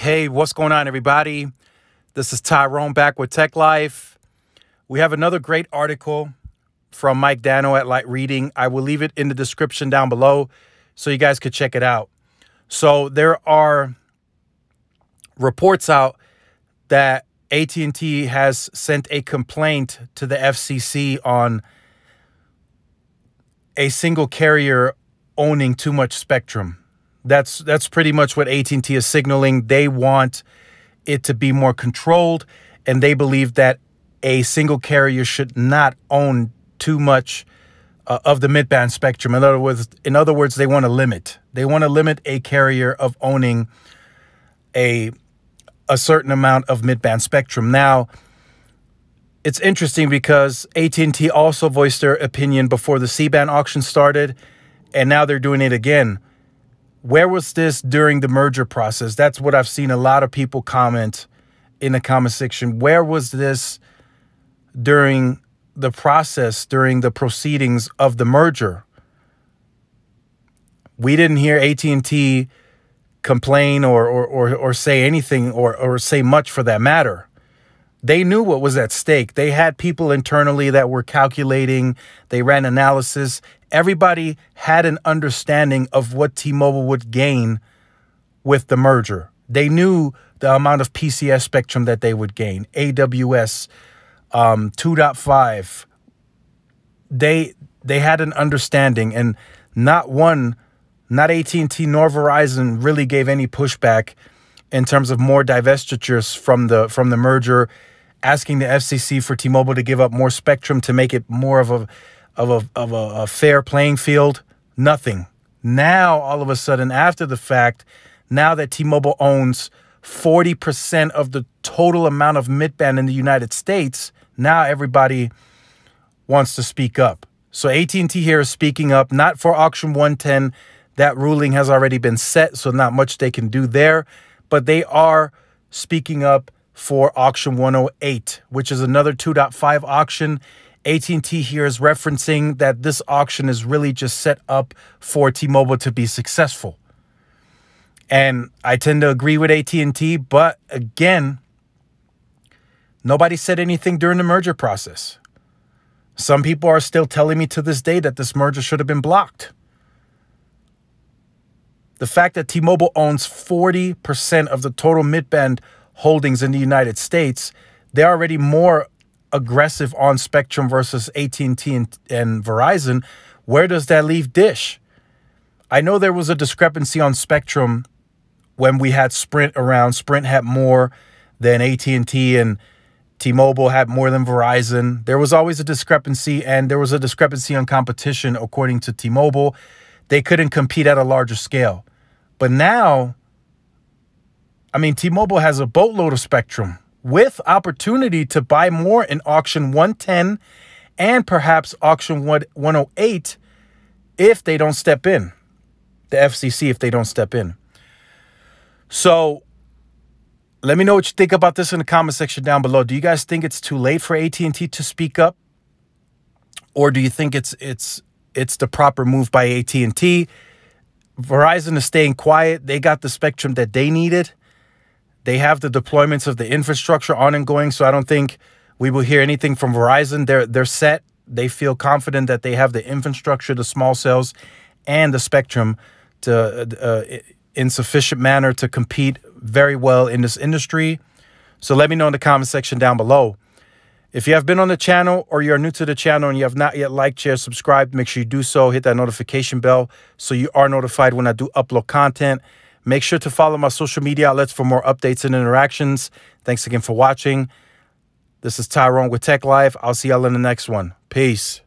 Hey, what's going on, everybody? This is Tyrone back with Tech Life. We have another great article from Mike Dano at Light Reading. I will leave it in the description down below so you guys could check it out. So there are reports out that AT&T has sent a complaint to the FCC on a single carrier owning too much spectrum. That's pretty much what AT&T is signaling. They want it to be more controlled, and they believe that a single carrier should not own too much of the mid-band spectrum. In other words, they want to limit. They want to limit a carrier of owning a certain amount of mid-band spectrum. Now, it's interesting because AT&T also voiced their opinion before the C-band auction started, and now they're doing it again. Where was this during the merger process? That's what I've seen a lot of people comment in the comment section. Where was this during the process, during the proceedings of the merger? We didn't hear AT&T complain or say anything or say much for that matter. They knew what was at stake. They had people internally that were calculating. They ran analysis. Everybody had an understanding of what T-Mobile would gain with the merger. They knew the amount of PCS spectrum that they would gain, AWS, 2.5. They had an understanding, and not AT&T nor Verizon really gave any pushback in terms of more divestitures from the merger, asking the FCC for T-Mobile to give up more spectrum to make it more of a fair playing field. Nothing. Now, all of a sudden, after the fact, now that T-Mobile owns 40% of the total amount of mid-band in the United States, now everybody wants to speak up. So AT&T here is speaking up, not for Auction 110. That ruling has already been set, so not much they can do there. But they are speaking up for Auction 108, which is another 2.5 auction. AT&T here is referencing that this auction is really just set up for T-Mobile to be successful. And I tend to agree with AT&T, but again, nobody said anything during the merger process. Some people are still telling me to this day that this merger should have been blocked. The fact that T-Mobile owns 40% of the total mid-band holdings in the United States, they're already more aggressive on spectrum versus AT&T and Verizon. Where does that leave Dish? I know there was a discrepancy on spectrum when we had Sprint around. Sprint had more than AT&T, and T-Mobile had more than Verizon. There was always a discrepancy, and there was a discrepancy on competition according to T-Mobile. They couldn't compete at a larger scale. But now, I mean, T-Mobile has a boatload of spectrum with opportunity to buy more in Auction 110 and perhaps Auction 108 if they don't step in. The FCC, if they don't step in. So let me know what you think about this in the comment section down below. Do you guys think it's too late for AT&T to speak up? Or do you think it's the proper move by AT&T? Verizon is staying quiet. They got the spectrum that they needed. They have the deployments of the infrastructure on and going, so I don't think we will hear anything from Verizon. They're set. They feel confident that they have the infrastructure, the small cells, and the spectrum to in sufficient manner to compete very well in this industry. So let me know in the comment section down below. If you have been on the channel or you are new to the channel and you have not yet liked, shared, subscribed, make sure you do so. Hit that notification bell so you are notified when I do upload content. Make sure to follow my social media outlets for more updates and interactions. Thanks again for watching. This is Tyrone with Tech Life. I'll see y'all in the next one. Peace.